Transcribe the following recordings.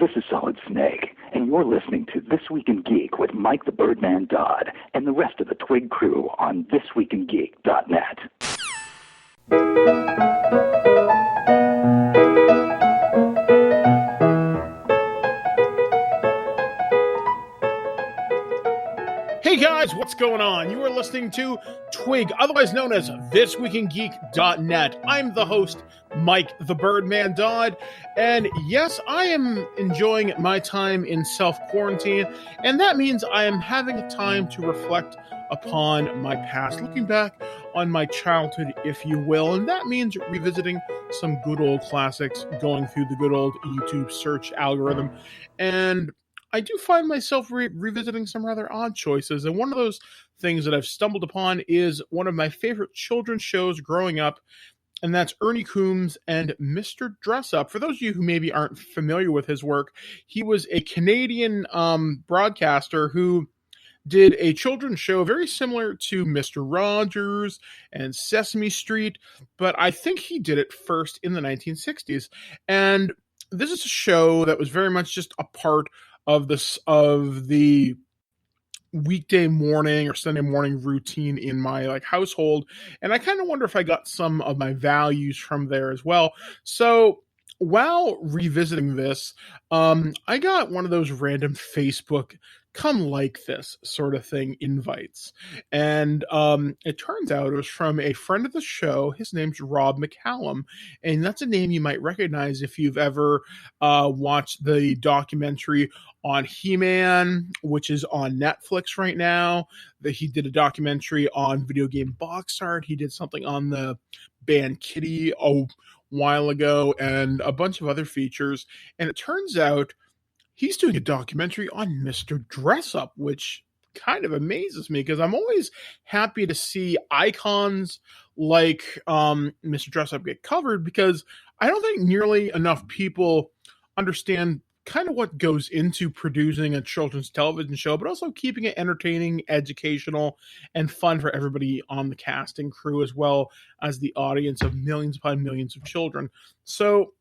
This is Solid Snake, and you're listening to This Week in Geek with Mike the Birdman Dodd and the rest of the Twig crew on thisweekingeek.net. Hey guys, what's going on? You are listening to Twig, otherwise known as thisweekingeek.net. I'm the host, Mike the Birdman Dodd, and yes, I am enjoying my time in self-quarantine, and that means I am having time to reflect upon my past, looking back on my childhood, if you will, and that means revisiting some good old classics, going through the good old YouTube search algorithm, and I do find myself revisiting some rather odd choices, and one of those things that I've stumbled upon is one of my favorite children's shows growing up, and that's Ernie Coombs and Mr. Dressup. For those of you who maybe aren't familiar with his work, he was a Canadian broadcaster who did a children's show very similar to Mr. Rogers and Sesame Street, but I think he did it first in the 1960s, and this is a show that was very much just a part of the weekday morning or Sunday morning routine in my household, and I kind of wonder if I got some of my values from there as well. So while revisiting this, I got one of those random Facebook come like this sort of thing invites, and it turns out it was from a friend of the show. His name's Rob McCallum, and that's a name you might recognize if you've ever watched the documentary on He-Man, which is on Netflix right now. That he did a documentary on video game box art. He did something on the band Kitty a while ago, and a bunch of other features, and it turns out he's doing a documentary on Mr. Dressup, which kind of amazes me because I'm always happy to see icons like Mr. Dressup get covered, because I don't think nearly enough people understand kind of what goes into producing a children's television show, but also keeping it entertaining, educational, and fun for everybody on the cast and crew, as well as the audience of millions upon millions of children. So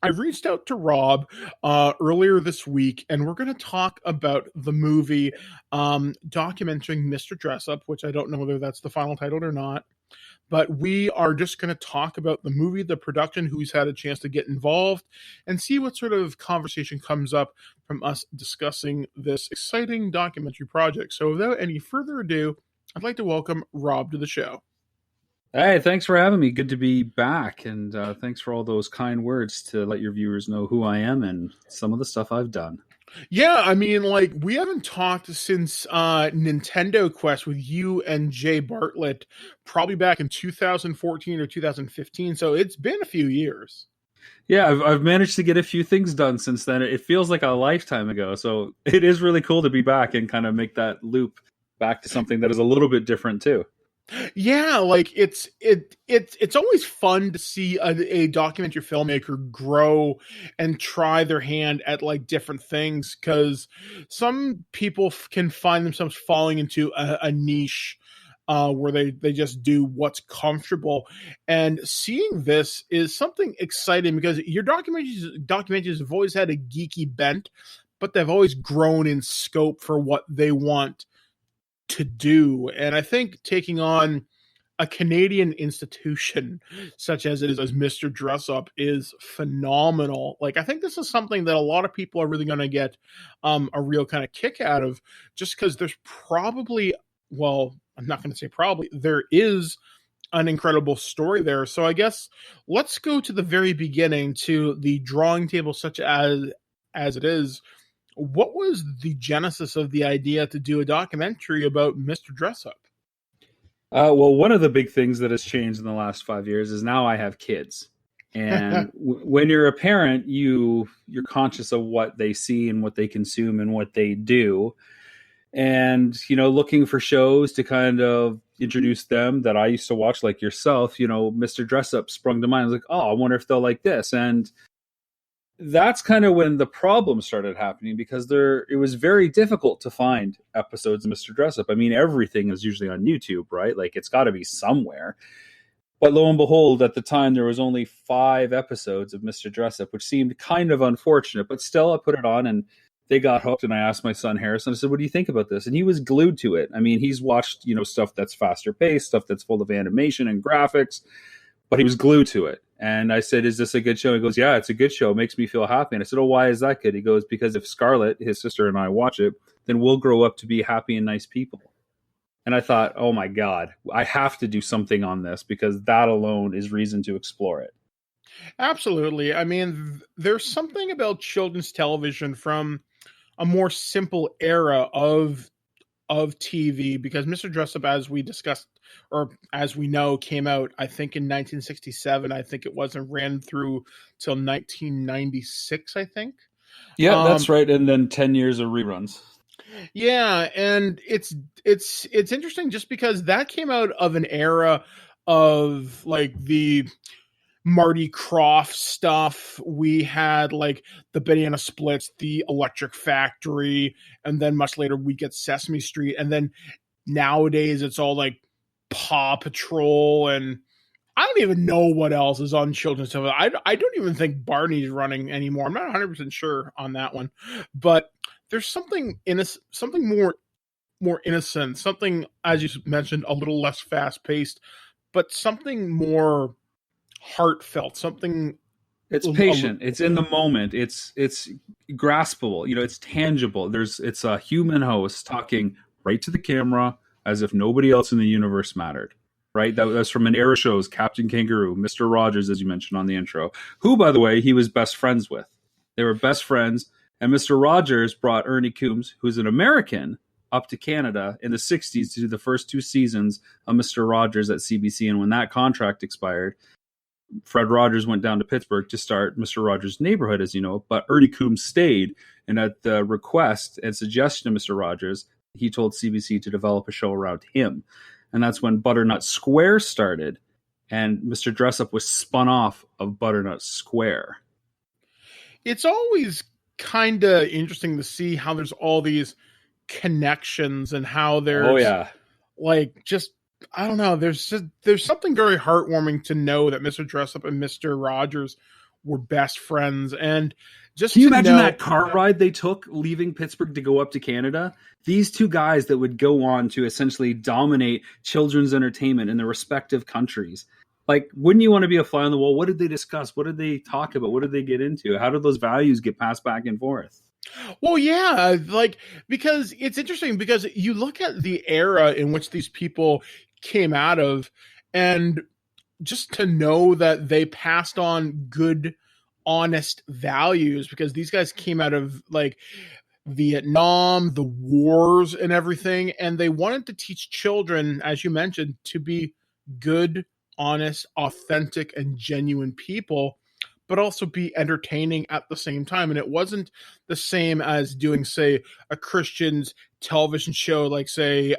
I reached out to Rob earlier this week, and we're going to talk about the movie documenting Mr. Dressup, which I don't know whether that's the final title or not. But we are just going to talk about the movie, the production, who's had a chance to get involved, and see what sort of conversation comes up from us discussing this exciting documentary project. So without any further ado, I'd like to welcome Rob to the show. Hey, thanks for having me. Good to be back, and thanks for all those kind words to let your viewers know who I am and some of the stuff I've done. Yeah, I mean, we haven't talked since Nintendo Quest with you and Jay Bartlett, probably back in 2014 or 2015, so it's been a few years. Yeah, I've managed to get a few things done since then. It feels like a lifetime ago, so it is really cool to be back and kind of make that loop back to something that is a little bit different too. Yeah, it's always fun to see a documentary filmmaker grow and try their hand at different things, because some people can find themselves falling into a niche where they just do what's comfortable, and seeing this is something exciting because your documentaries have always had a geeky bent, but they've always grown in scope for what they want to do. And I think taking on a Canadian institution such as it is as Mr. Dressup is phenomenal. I think this is something that a lot of people are really going to get a real kind of kick out of, just because there's probably, well, I'm not going to say probably, there is an incredible story there. So I guess let's go to the very beginning, to the drawing table such as it is. What was the genesis of the idea to do a documentary about Mr. Dressup? Well, one of the big things that has changed in the last 5 years is now I have kids. And when you're a parent, you're conscious of what they see and what they consume and what they do. And, looking for shows to kind of introduce them that I used to watch, like yourself, Mr. Dressup sprung to mind. I was like, oh, I wonder if they'll like this. And that's kind of when the problem started happening, because it was very difficult to find episodes of Mr. Dressup. I mean, everything is usually on YouTube, right? It's got to be somewhere. But lo and behold, at the time, there was only 5 episodes of Mr. Dressup, which seemed kind of unfortunate. But still, I put it on, and they got hooked. And I asked my son Harrison, I said, what do you think about this? And he was glued to it. I mean, he's watched, stuff that's faster paced, stuff that's full of animation and graphics, but he was glued to it. And I said, is this a good show? He goes, yeah, it's a good show. It makes me feel happy. And I said, oh, why is that good? He goes, because if Scarlett, his sister, and I watch it, then we'll grow up to be happy and nice people. And I thought, oh my God, I have to do something on this, because that alone is reason to explore it. Absolutely. I mean, there's something about children's television from a more simple era of TV, because Mr. Dressup, as we discussed, or as we know, came out, I think, in 1967. I think it wasn't ran through till 1996, I think. Yeah, that's right. And then 10 years of reruns. Yeah, and it's interesting just because that came out of an era of like the Marty Krofft stuff. We had like the Banana Splits, the Electric Factory, and then much later we get Sesame Street, and then nowadays it's all like Paw Patrol, and I don't even know what else is on children's television. I don't even think Barney's running anymore. I'm not 100% sure on that one, but there's something something more innocent, something, as you mentioned, a little less fast paced, but something more heartfelt, something. It's patient. It's in the moment. It's graspable. It's tangible. It's a human host talking right to the camera as if nobody else in the universe mattered. Right? That's from an era shows, Captain Kangaroo, Mr. Rogers, as you mentioned on the intro, who, by the way, he was best friends with. They were best friends. And Mr. Rogers brought Ernie Coombs, who's an American, up to Canada in the 60s to do the first 2 seasons of Mr. Rogers at CBC. And when that contract expired, Fred Rogers went down to Pittsburgh to start Mr. Rogers' Neighborhood, as you know. But Ernie Coombs stayed. And at the request and suggestion of Mr. Rogers, he told CBC to develop a show around him. And that's when Butternut Square started. And Mr. Dressup was spun off of Butternut Square. It's always kind of interesting to see how there's all these connections and how there's like, just, I don't know, there's something very heartwarming to know that Mr. Dressup and Mr. Rogers were best friends. And just can you imagine that car ride they took leaving Pittsburgh to go up to Canada? These 2 guys that would go on to essentially dominate children's entertainment in their respective countries. Like, wouldn't you want to be a fly on the wall? What did they discuss? What did they talk about? What did they get into? How did those values get passed back and forth? Well, yeah, like, because it's interesting because you look at the era in which these people came out of, and just to know that they passed on good, honest values, because these guys came out of like Vietnam, the wars and everything, and they wanted to teach children, as you mentioned, to be good, honest, authentic, and genuine people, but also be entertaining at the same time. And it wasn't the same as doing, say, a Christian's television show like, say,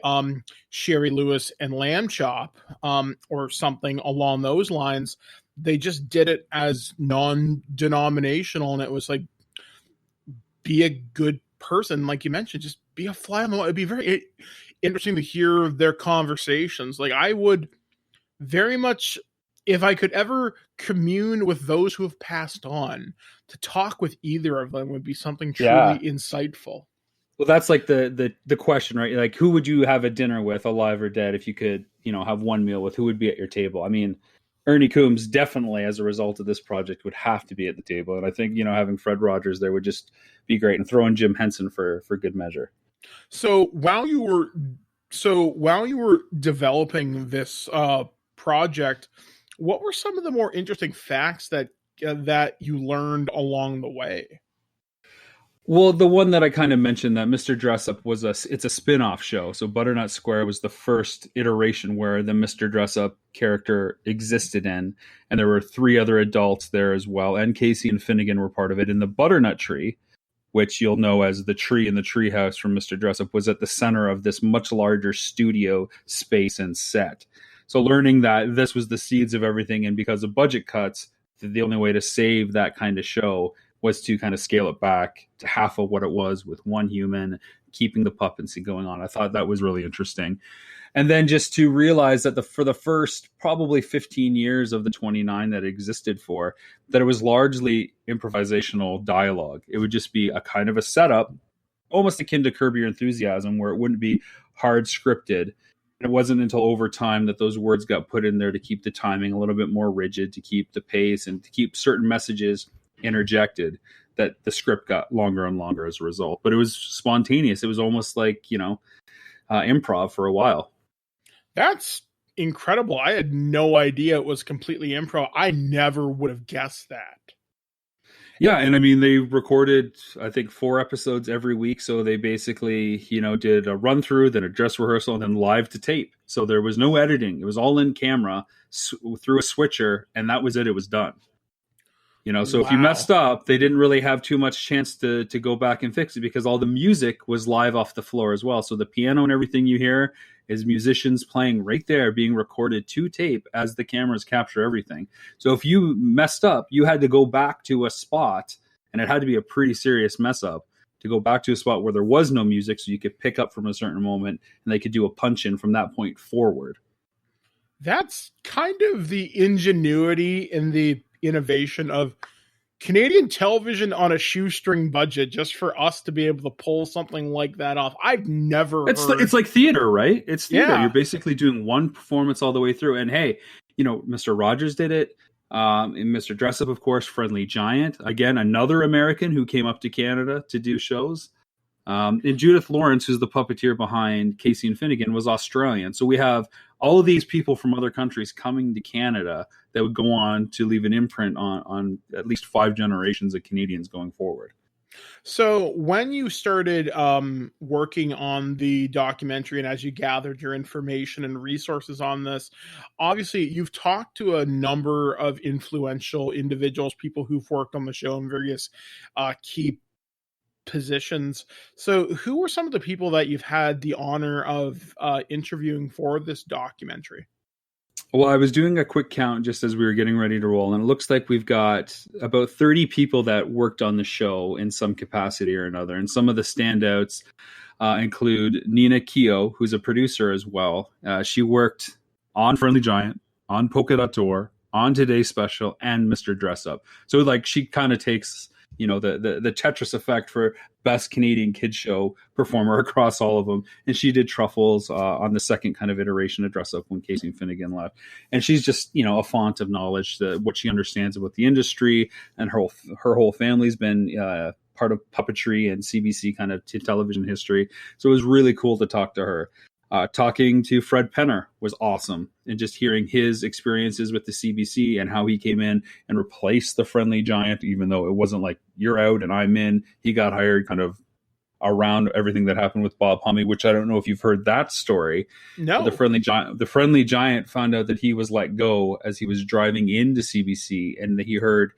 Sherry Lewis and Lamb Chop, or something along those lines. They just did it as non-denominational, and it was like, be a good person, like you mentioned, just be a fly on the wall. It'd be very interesting to hear their conversations. Like, I would very much, if I could ever commune with those who have passed on, to talk with either of them would be something truly insightful. Well, that's like the question, right? Like, who would you have a dinner with, alive or dead, if you could, have one meal with? Who would be at your table? I mean, Ernie Coombs definitely, as a result of this project, would have to be at the table. And I think, having Fred Rogers there would just be great, and throw in Jim Henson for good measure. So while you were developing this project, what were some of the more interesting facts that you learned along the way? Well, the one that I kind of mentioned, that Mr. Dressup it's a spin-off show. So Butternut Square was the first iteration where the Mr. Dressup character existed in, and there were 3 other adults there as well, and Casey and Finnegan were part of it. And the Butternut Tree, which you'll know as the tree in the treehouse from Mr. Dressup, was at the center of this much larger studio space and set. So learning that this was the seeds of everything, and because of budget cuts, the only way to save that kind of show was to kind of scale it back to half of what it was with one human, keeping the puppency going on. I thought that was really interesting. And then just to realize that for the first probably 15 years of the 29 that it existed for, that it was largely improvisational dialogue. It would just be a kind of a setup, almost akin to Curb Your Enthusiasm, where it wouldn't be hard scripted. And it wasn't until over time that those words got put in there to keep the timing a little bit more rigid, to keep the pace, and to keep certain messages interjected, that the script got longer and longer as a result. But it was spontaneous. It was almost like, improv for a while. That's incredible. I had no idea it was completely improv. I never would have guessed that. Yeah, and I mean, they recorded, I think, 4 episodes every week. So they basically, did a run through, then a dress rehearsal, and then live to tape. So there was no editing. It was all in camera through a switcher, and that was it. It was done. So if you messed up, they didn't really have too much chance to go back and fix it, because all the music was live off the floor as well. So the piano and everything you hear is musicians playing right there, being recorded to tape as the cameras capture everything. So if you messed up, you had to go back to a spot, and it had to be a pretty serious mess up, to go back to a spot where there was no music, so you could pick up from a certain moment, and they could do a punch in from that point forward. That's kind of the ingenuity and the innovation of Canadian television on a shoestring budget, just for us to be able to pull something like that off. I've never heard... It's like theater, right? It's theater. Yeah. You're basically doing one performance all the way through. And hey, Mr. Rogers did it. And Mr. Dressup, of course, Friendly Giant. Again, another American who came up to Canada to do shows. And Judith Lawrence, who's the puppeteer behind Casey and Finnegan, was Australian. So we have all of these people from other countries coming to Canada that would go on to leave an imprint on at least 5 generations of Canadians going forward. So when you started working on the documentary, and as you gathered your information and resources on this, obviously you've talked to a number of influential individuals, people who've worked on the show in various key positions. So who were some of the people that you've had the honor of interviewing for this documentary? Well, I was doing a quick count just as we were getting ready to roll, and it looks like we've got about 30 people that worked on the show in some capacity or another. And some of the standouts include Nina Keogh, who's a producer as well. She worked on Friendly Giant, on Polka Dot Tour, on Today's Special, and Mr. Dressup. So she kind of takes the Tetris effect for best Canadian kids show performer across all of them. And she did Truffles on the second kind of iteration of Dressup when Casey and Finnegan left. And she's just, a font of knowledge, what she understands about the industry, and her whole family's been part of puppetry and CBC kind of television history. So it was really cool to talk to her. Talking to Fred Penner was awesome, and just hearing his experiences with the CBC and how he came in and replaced the Friendly Giant, even though it wasn't like you're out and I'm in. He got hired kind of around everything that happened with Bob Hummy, which I don't know if you've heard that story. No. The Friendly Giant found out that he was let go as he was driving into CBC, and he heard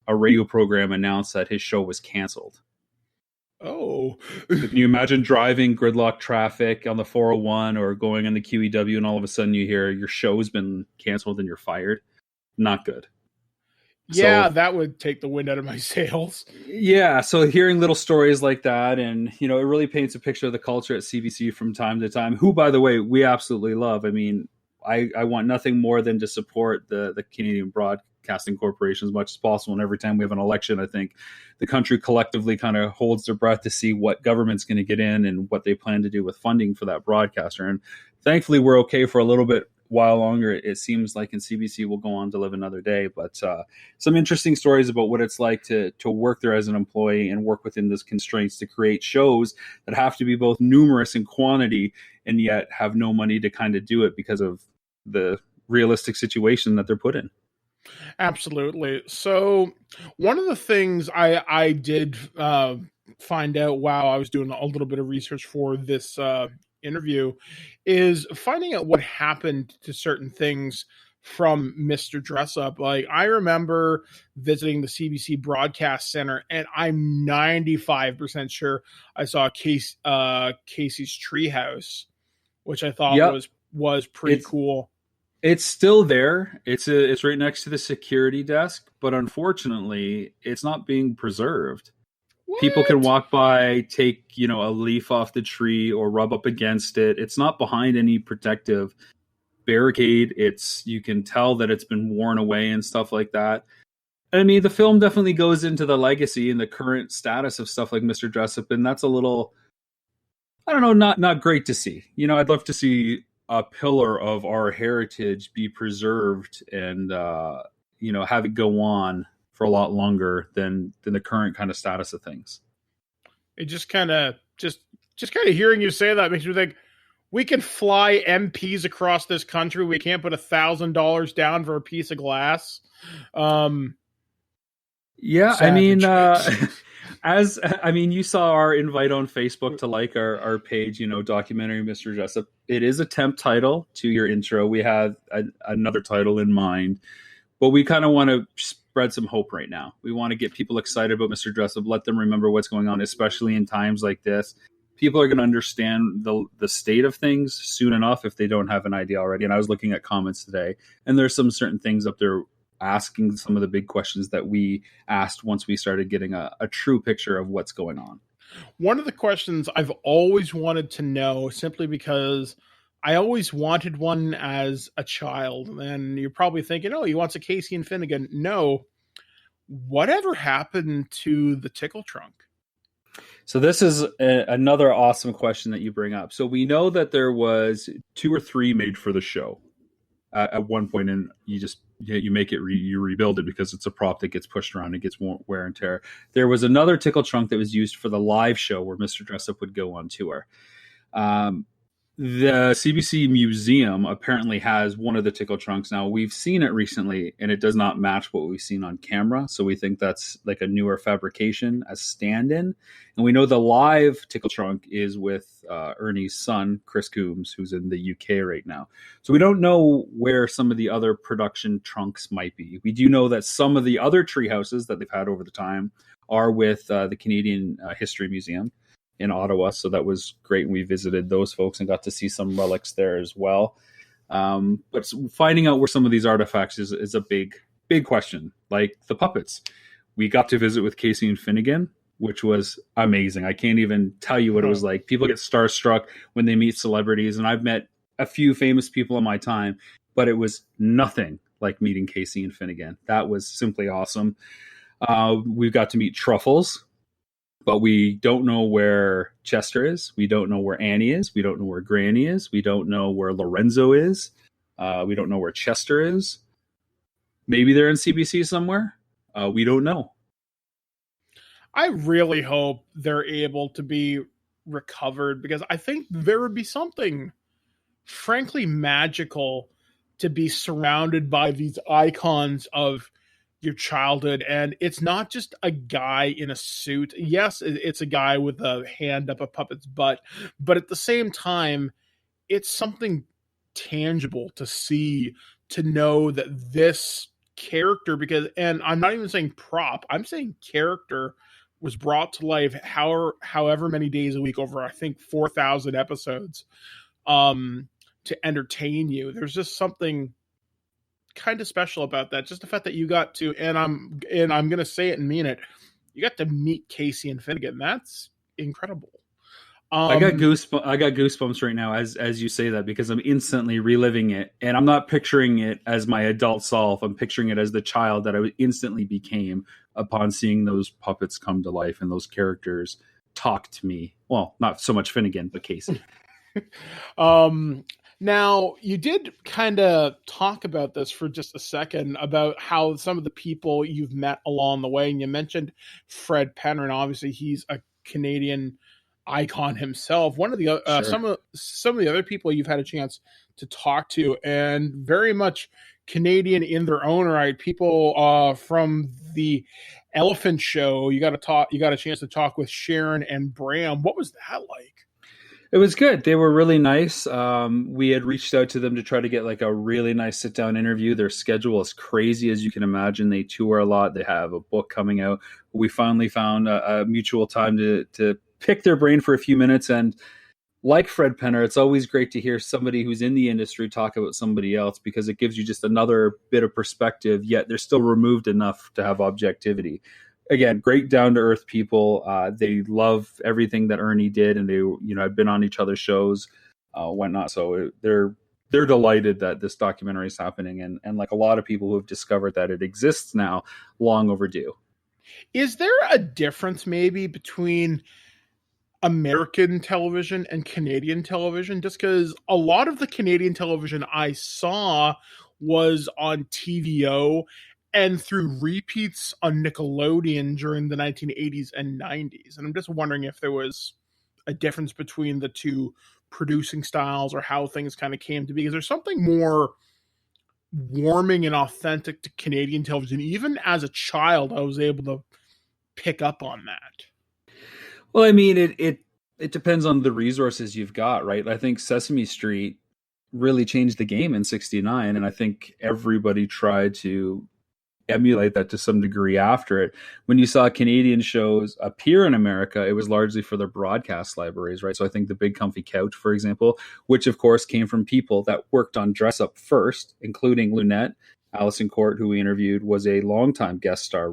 a radio program announce that his show was canceled. Oh. Can you imagine driving gridlock traffic on the 401 or going on the QEW, and all of a sudden you hear your show's been canceled and you're fired? Not good. Yeah, so, that would take the wind out of my sails. Yeah, so hearing little stories like that, and it really paints a picture of the culture at CBC from time to time, who, by the way, we absolutely love. I mean, I want nothing more than to support the Canadian Broadcasting Corporation as much as possible. And every time we have an election, I think the country collectively kind of holds their breath to see what government's going to get in and what they plan to do with funding for that broadcaster. And thankfully, we're okay for a little bit while longer. It seems like in CBC we'll go on to live another day. But some interesting stories about what it's like to work there as an employee and work within those constraints to create shows that have to be both numerous in quantity and yet have no money to kind of do it because of the realistic situation that they're put in. Absolutely. So one of the things I did find out while I was doing a little bit of research for this interview is finding out what happened to certain things from Mr. Dressup. Like, I remember visiting the CBC Broadcast Center, and I'm 95% sure I saw Casey's Treehouse, which I thought was pretty cool. It's still there. It's right next to the security desk, but unfortunately, it's not being preserved. People can What? walk by, take, a leaf off the tree or rub up against it. It's not behind any protective barricade. You can tell that it's been worn away and stuff like that. I mean, the film definitely goes into the legacy and the current status of stuff like Mr. Dressup, and that's a little, I don't know, not great to see. I'd love to see a pillar of our heritage be preserved and have it go on for a lot longer than the current kind of status of things. It just kind of hearing you say that makes me think we can fly MPs across this country. We can't put $1,000 down for a piece of glass. Yeah, Savage. You saw our invite on Facebook to like our page, documentary Mr. Dressup. It is a temp title to your intro. We have another title in mind, but we kind of want to spread some hope right now. We want to get people excited about Mr. Dressup, let them remember what's going on, especially in times like this. People are going to understand the state of things soon enough if they don't have an idea already. And I was looking at comments today, and there's some certain things up there asking some of the big questions that we asked once we started getting a true picture of what's going on. One of the questions I've always wanted to know, simply because I always wanted one as a child, and you're probably thinking, oh, he wants a Casey and Finnegan. No. Whatever happened to the tickle trunk? So this is another awesome question that you bring up. So we know that there was 2 or 3 made for the show at one point, and you make it, you rebuild it because it's a prop that gets pushed around and gets wear and tear. There was another tickle trunk that was used for the live show where Mr. Dressup would go on tour. The CBC Museum apparently has one of the tickle trunks. Now, we've seen it recently, and it does not match what we've seen on camera. So we think that's like a newer fabrication, a stand-in. And we know the live tickle trunk is with Ernie's son, Chris Coombs, who's in the UK right now. So we don't know where some of the other production trunks might be. We do know that some of the other tree houses that they've had over the time are with the Canadian History Museum in Ottawa, so that was great. And we visited those folks and got to see some relics there as well. But finding out where some of these artifacts is a big question. Like the puppets, we got to visit with Casey and Finnegan, which was amazing. I can't even tell you what it was like. People get starstruck when they meet celebrities, and I've met a few famous people in my time, but it was nothing like meeting Casey and Finnegan. That was simply awesome. We've got to meet Truffles, but we don't know where Chester is. We don't know where Annie is. We don't know where Granny is. We don't know where Lorenzo is. We don't know where Chester is. Maybe they're in CBC somewhere. We don't know. I really hope they're able to be recovered, because I think there would be something frankly magical to be surrounded by these icons of your childhood. And it's not just a guy in a suit. Yes, it's a guy with a hand up a puppet's butt, but at the same time, it's something tangible to see, to know that this character, and I'm not even saying prop, I'm saying character, was brought to life however many days a week over, I think, 4,000 episodes, to entertain you. There's just something kind of special about that. Just the fact that you got to, and I'm going to say it and mean it, you got to meet Casey and Finnegan. That's incredible. I got goosebumps right now as you say that, because I'm instantly reliving it, and I'm not picturing it as my adult self. I'm picturing it as the child that I instantly became upon seeing those puppets come to life and those characters talk to me. Well, not so much Finnegan, but Casey. Now, you did kind of talk about this for just a second, about how some of the people you've met along the way, and you mentioned Fred Penner. Obviously, he's a Canadian icon himself. One of the Sure. some of the other people you've had a chance to talk to, and very much Canadian in their own right. People from the Elephant Show. You got a chance to talk with Sharon and Bram. What was that like? It was good. They were really nice. We had reached out to them to try to get like a really nice sit-down interview. Their schedule is crazy, as you can imagine. They tour a lot. They have a book coming out. We finally found a mutual time to pick their brain for a few minutes, and like Fred Penner, it's always great to hear somebody who's in the industry talk about somebody else, because it gives you just another bit of perspective, yet they're still removed enough to have objectivity. Again, great down to earth people. They love everything that Ernie did, and they, have been on each other's shows, whatnot. So they're delighted that this documentary is happening, and like a lot of people who have discovered that it exists now, long overdue. Is there a difference maybe between American television and Canadian television? Just because a lot of the Canadian television I saw was on TVO and through repeats on Nickelodeon during the 1980s and 90s. And I'm just wondering if there was a difference between the two producing styles or how things kind of came to be. Because there's something more warming and authentic to Canadian television. Even as a child, I was able to pick up on that. Well, I mean, it depends on the resources you've got, right? I think Sesame Street really changed the game in '69, and I think everybody tried to emulate that to some degree after it. When you saw Canadian shows appear in America, it was largely for their broadcast libraries, right? So I think The Big Comfy Couch, for example, which of course came from people that worked on Dressup first, including Lunette. Allison Court, who we interviewed, was a longtime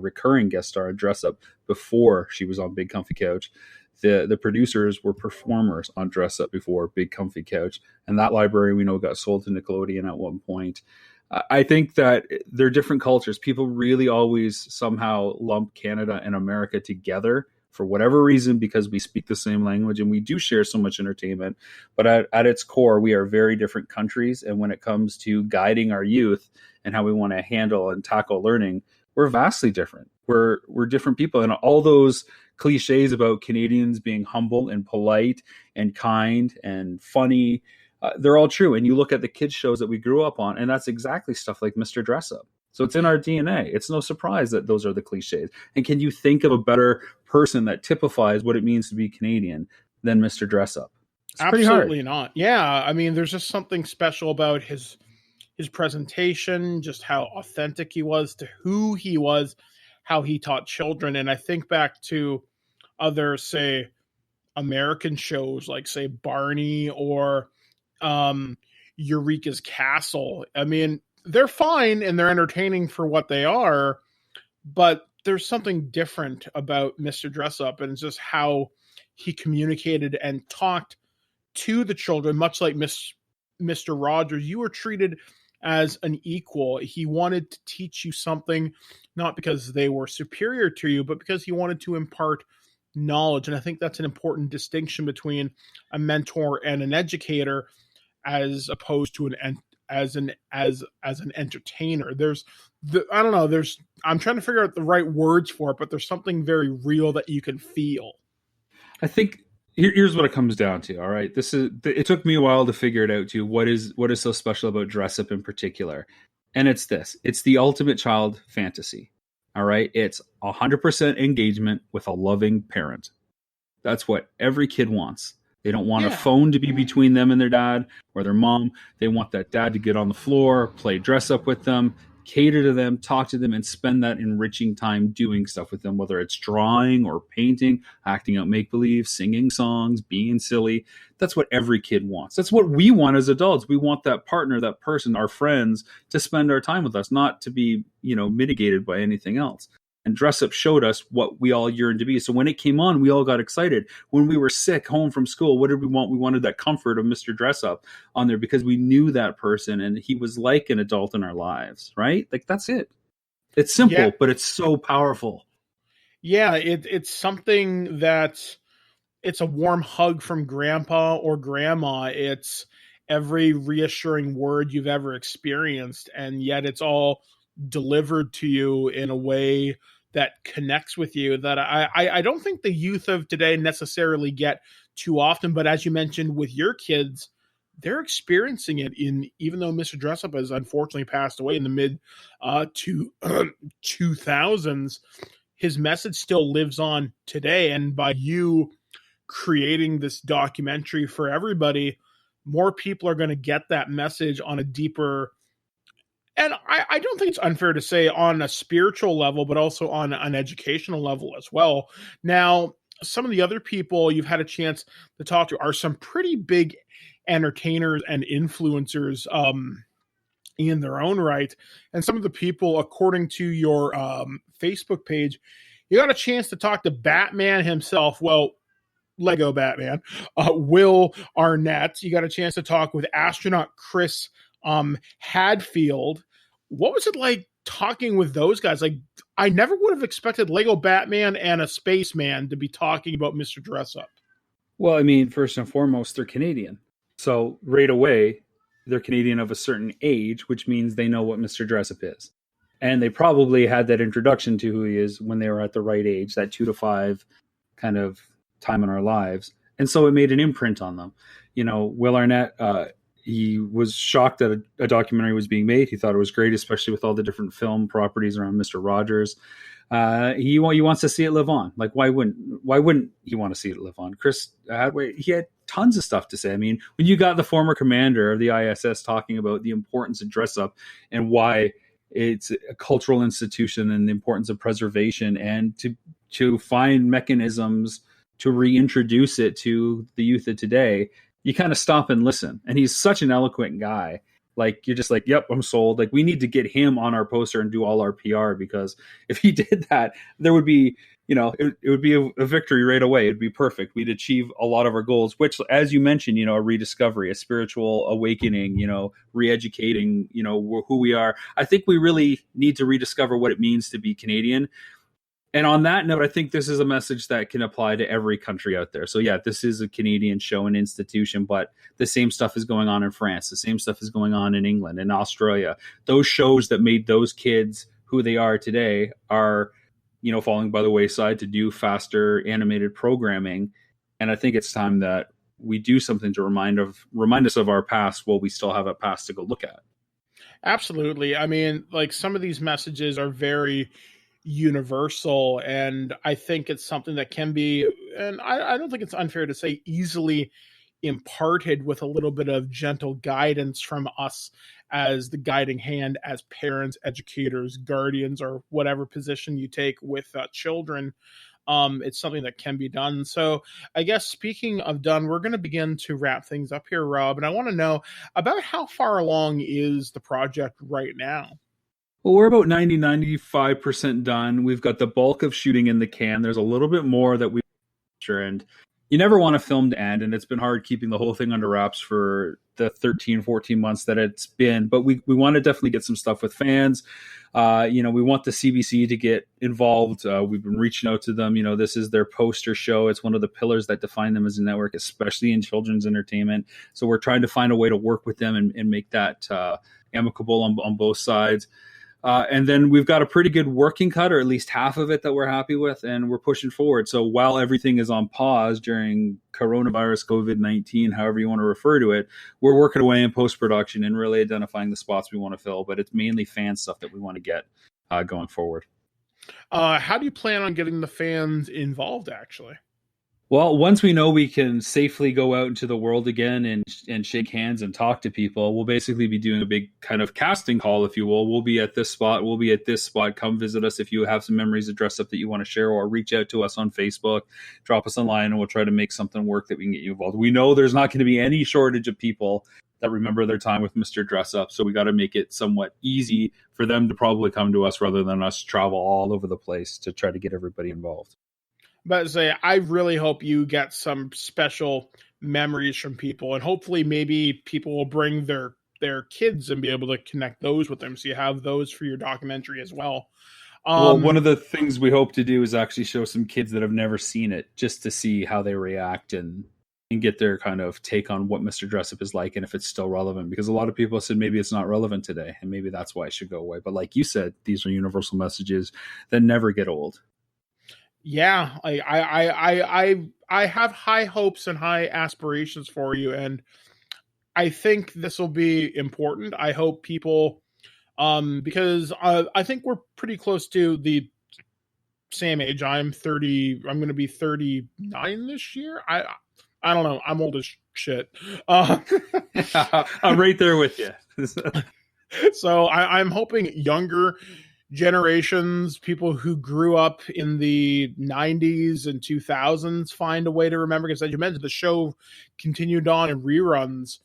recurring guest star on Dressup before she was on Big Comfy Couch. The producers were performers on Dressup before Big Comfy Couch, and that library we know got sold to Nickelodeon at one point. I think that they're different cultures. People really always somehow lump Canada and America together for whatever reason, because we speak the same language and we do share so much entertainment. But at its core, we are very different countries. And when it comes to guiding our youth and how we want to handle and tackle learning, we're vastly different. We're different people. And all those cliches about Canadians being humble and polite and kind and funny, they're all true. And you look at the kids shows that we grew up on, and that's exactly stuff like Mr. Dressup. So it's in our DNA. It's no surprise that those are the cliches. And can you think of a better person that typifies what it means to be Canadian than Mr. Dressup? It's absolutely not. Yeah, I mean, there's just something special about his presentation, just how authentic he was to who he was, how he taught children. And I think back to other, say, American shows like, say, Barney or Eureka's Castle. I mean, they're fine and they're entertaining for what they are, but there's something different about Mr. Dressup, and it's just how he communicated and talked to the children, much like Mr. Rogers. You were treated as an equal. He wanted to teach you something, not because they were superior to you, but because he wanted to impart knowledge. And I think that's an important distinction between a mentor and an educator, as opposed to as an entertainer. I'm trying to figure out the right words for it, but there's something very real that you can feel. I think here's what it comes down to. All right. It took me a while to figure it out too. What is so special about Dressup in particular? And it's this. It's the ultimate child fantasy. All right. It's 100% engagement with a loving parent. That's what every kid wants. They don't want a phone to be between them and their dad or their mom. They want that dad to get on the floor, play dress up with them, cater to them, talk to them, and spend that enriching time doing stuff with them, whether it's drawing or painting, acting out make-believe, singing songs, being silly. That's what every kid wants. That's what we want as adults. We want that partner, that person, our friends, to spend our time with us, not to be, mitigated by anything else. And Dressup showed us what we all yearned to be. So when it came on, we all got excited. When we were sick home from school, what did we want? We wanted that comfort of Mr. Dressup on there because we knew that person and he was like an adult in our lives, right? Like, that's it. It's simple, but it's so powerful. Yeah, it's something that's, it's a warm hug from grandpa or grandma. It's every reassuring word you've ever experienced, and yet it's all delivered to you in a way that connects with you that I don't think the youth of today necessarily get too often. But as you mentioned with your kids, they're experiencing it even though Mr. Dressup has unfortunately passed away in the mid 2000s, his message still lives on today. And by you creating this documentary for everybody, more people are going to get that message on a deeper, and I don't think it's unfair to say on a spiritual level, but also on an educational level as well. Now, some of the other people you've had a chance to talk to are some pretty big entertainers and influencers in their own right. And some of the people, according to your Facebook page, you got a chance to talk to Batman himself. Well, Lego Batman, Will Arnett. You got a chance to talk with astronaut Chris Hadfield. What was it like talking with those guys? Like, I never would have expected Lego Batman and a spaceman to be talking about Mr. Dressup. Well, I mean, first and foremost, they're Canadian. So right away, they're Canadian of a certain age, which means they know what Mr. Dressup is. And they probably had that introduction to who he is when they were at the right age, that 2 to 5 kind of time in our lives. And so it made an imprint on them. You know, Will Arnett, he was shocked that a documentary was being made. He thought it was great, especially with all the different film properties around Mr. Rogers. He wants to see it live on. Like, why wouldn't he want to see it live on? Chris Hadway, he had tons of stuff to say. I mean, when you got the former commander of the ISS talking about the importance of Dressup and why it's a cultural institution and the importance of preservation and to find mechanisms to reintroduce it to the youth of today, you kind of stop and listen. And he's such an eloquent guy. Like, you're just like, yep, I'm sold. Like, we need to get him on our poster and do all our PR, because if he did that, there would be, you know, it would be a victory right away. It'd be perfect. We'd achieve a lot of our goals, which, as you mentioned, you know, a rediscovery, a spiritual awakening, you know, re-educating, you know, who we are. I think we really need to rediscover what it means to be Canadian. And on that note, I think this is a message that can apply to every country out there. So yeah, this is a Canadian show and institution, but the same stuff is going on in France. The same stuff is going on in England and Australia. Those shows that made those kids who they are today are, you know, falling by the wayside to do faster animated programming. And I think it's time that we do something to remind us of our past while we still have a past to go look at. Absolutely. I mean, like, some of these messages are very universal, and I think it's something that can be, and I don't think it's unfair to say, easily imparted with a little bit of gentle guidance from us as the guiding hand, as parents, educators, guardians, or whatever position you take with children. It's something that can be done. So I guess, speaking of done, we're going to begin to wrap things up here, Rob, and I want to know about how far along is the project right now? Well, we're about 95% done. We've got the bulk of shooting in the can. There's a little bit more that we and you never want a film to end, and it's been hard keeping the whole thing under wraps for the 13, 14 months that it's been. But we want to definitely get some stuff with fans. You know, we want the CBC to get involved. We've been reaching out to them. You know, this is their poster show. It's one of the pillars that define them as a network, especially in children's entertainment. So we're trying to find a way to work with them and make that amicable on both sides. And then we've got a pretty good working cut, or at least half of it, that we're happy with, and we're pushing forward. So while everything is on pause during coronavirus, COVID-19, however you want to refer to it, we're working away in post-production and really identifying the spots we want to fill. But it's mainly fan stuff that we want to get going forward. How do you plan on getting the fans involved, actually? Well, once we know we can safely go out into the world again and shake hands and talk to people, we'll basically be doing a big kind of casting call, if you will. We'll be at this spot. We'll be at this spot. Come visit us if you have some memories of Dressup that you want to share, or reach out to us on Facebook, drop us a line, and we'll try to make something work that we can get you involved. We know there's not going to be any shortage of people that remember their time with Mr. Dressup, so we got to make it somewhat easy for them to probably come to us rather than us travel all over the place to try to get everybody involved. But say, I really hope you get some special memories from people, and hopefully maybe people will bring their kids and be able to connect those with them, so you have those for your documentary as well. Well, one of the things we hope to do is actually show some kids that have never seen it, just to see how they react and get their kind of take on what Mr. Dressup is like and if it's still relevant. Because a lot of people said maybe it's not relevant today, and maybe that's why it should go away. But like you said, these are universal messages that never get old. Yeah, I have high hopes and high aspirations for you, and I think this will be important. I hope people, because I think we're pretty close to the same age. I'm 30. I'm going to be 39 this year. I don't know. I'm old as shit. I'm right there with you. So I'm hoping younger generations, people who grew up in the 90s and 2000s find a way to remember, because as you mentioned, the show continued on in reruns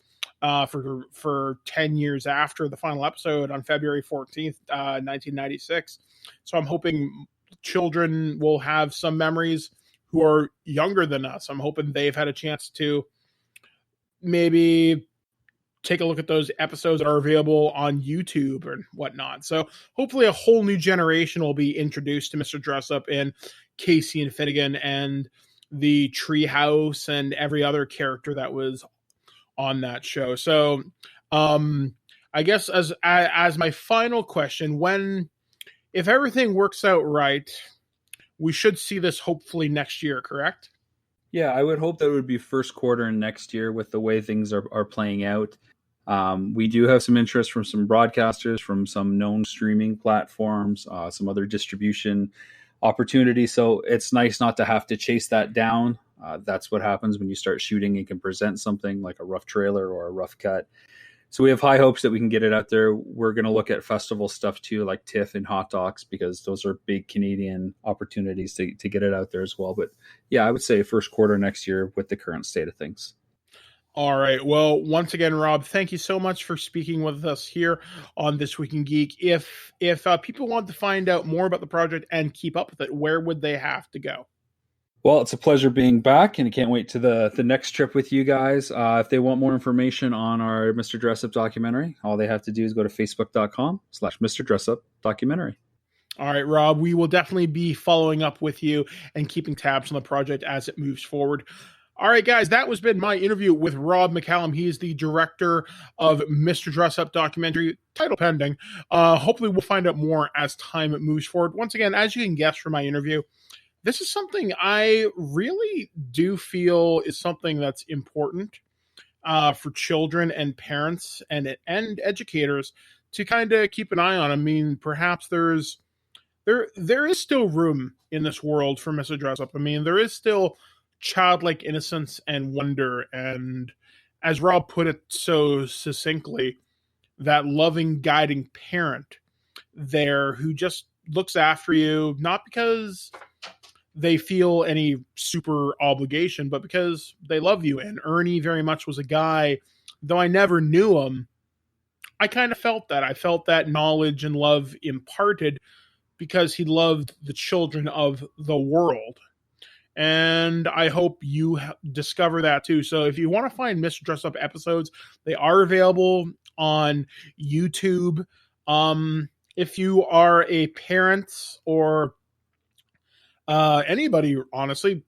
for 10 years after the final episode on February 14th, 1996. So I'm hoping children will have some memories who are younger than us. I'm hoping they've had a chance to maybe take a look at those episodes that are available on YouTube and whatnot. So hopefully a whole new generation will be introduced to Mr. Dressup and Casey and Finnegan and the treehouse and every other character that was on that show. So I guess as my final question, if everything works out right, we should see this hopefully next year, correct? Yeah, I would hope that it would be first quarter next year with the way things are playing out. We do have some interest from some broadcasters, from some known streaming platforms, some other distribution opportunities. So it's nice not to have to chase that down. That's what happens when you start shooting and can present something like a rough trailer or a rough cut. So we have high hopes that we can get it out there. We're going to look at festival stuff too, like TIFF and Hot Docs, because those are big Canadian opportunities to get it out there as well. But yeah, I would say first quarter next year with the current state of things. All right. Well, once again, Rob, thank you so much for speaking with us here on This Week in Geek. If people want to find out more about the project and keep up with it, where would they have to go? Well, it's a pleasure being back, and I can't wait to the next trip with you guys. If they want more information on our Mr. Dressup documentary, all they have to do is go to facebook.com/Mr. Dressup documentary. All right, Rob, we will definitely be following up with you and keeping tabs on the project as it moves forward. All right, guys, that was been my interview with Rob McCallum. He is the director of Mr. Dressup documentary, title pending. Hopefully we'll find out more as time moves forward. Once again, as you can guess from my interview, this is something I really do feel is something that's important for children and parents and educators to kind of keep an eye on. I mean, perhaps there is still room in this world for Mr. Dressup. I mean, there is still childlike innocence and wonder, and as Rob put it so succinctly, that loving, guiding parent there who just looks after you, not because they feel any super obligation, but because they love you. And Ernie very much was a guy, though I never knew him, I kind of felt that. I felt that knowledge and love imparted because he loved the children of the world. And I hope you discover that too. So if you want to find Mr. Dressup episodes, they are available on YouTube. If you are a parent or anybody, honestly,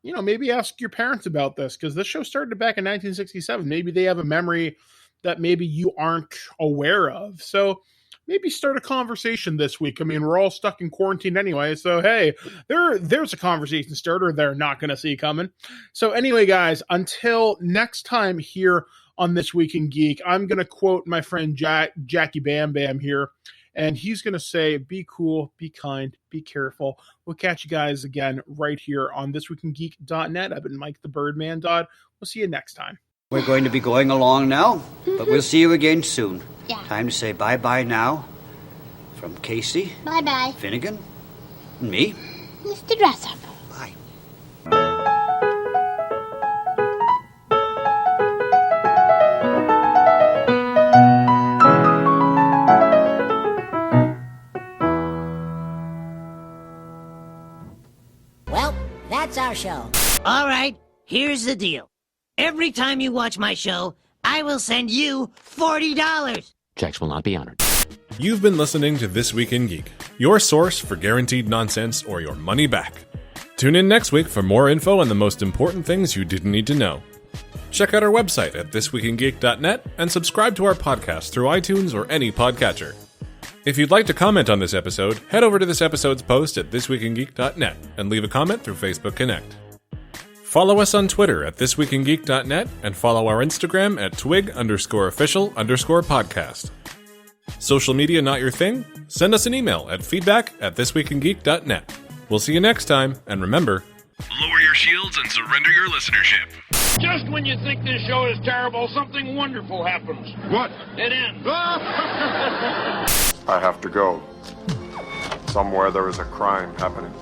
maybe ask your parents about this, because this show started back in 1967. Maybe they have a memory that maybe you aren't aware of. So maybe start a conversation this week. I mean, we're all stuck in quarantine anyway, so hey, there's a conversation starter they're not going to see coming. So anyway, guys, until next time here on This Week in Geek, I'm going to quote my friend Jackie Bam Bam here. And he's going to say, be cool, be kind, be careful. We'll catch you guys again right here on thisweekingeek.net. I've been Mike the Birdman Dodd. We'll see you next time. We're going to be going along now, but we'll see you again soon. Yeah. Time to say bye-bye now. From Casey. Bye-bye. Finnegan. And me. Mr. Dressup. Bye. That's our show. All right, here's the deal. Every time you watch my show, I will send you $40. Checks will not be honored. You've been listening to This Week in Geek, your source for guaranteed nonsense or your money back. Tune in next week for more info on the most important things you didn't need to know. Check out our website at thisweekingeek.net and subscribe to our podcast through iTunes or any podcatcher. If you'd like to comment on this episode, head over to this episode's post at thisweekingeek.net and leave a comment through Facebook Connect. Follow us on Twitter at thisweekingeek.net and follow our Instagram at twig_official_podcast. Social media not your thing? Send us an email at feedback@thisweekingeek.net. We'll see you next time, and remember, lower your shields and surrender your listenership. Just when you think this show is terrible, something wonderful happens. What? It ends. I have to go. Somewhere there is a crime happening.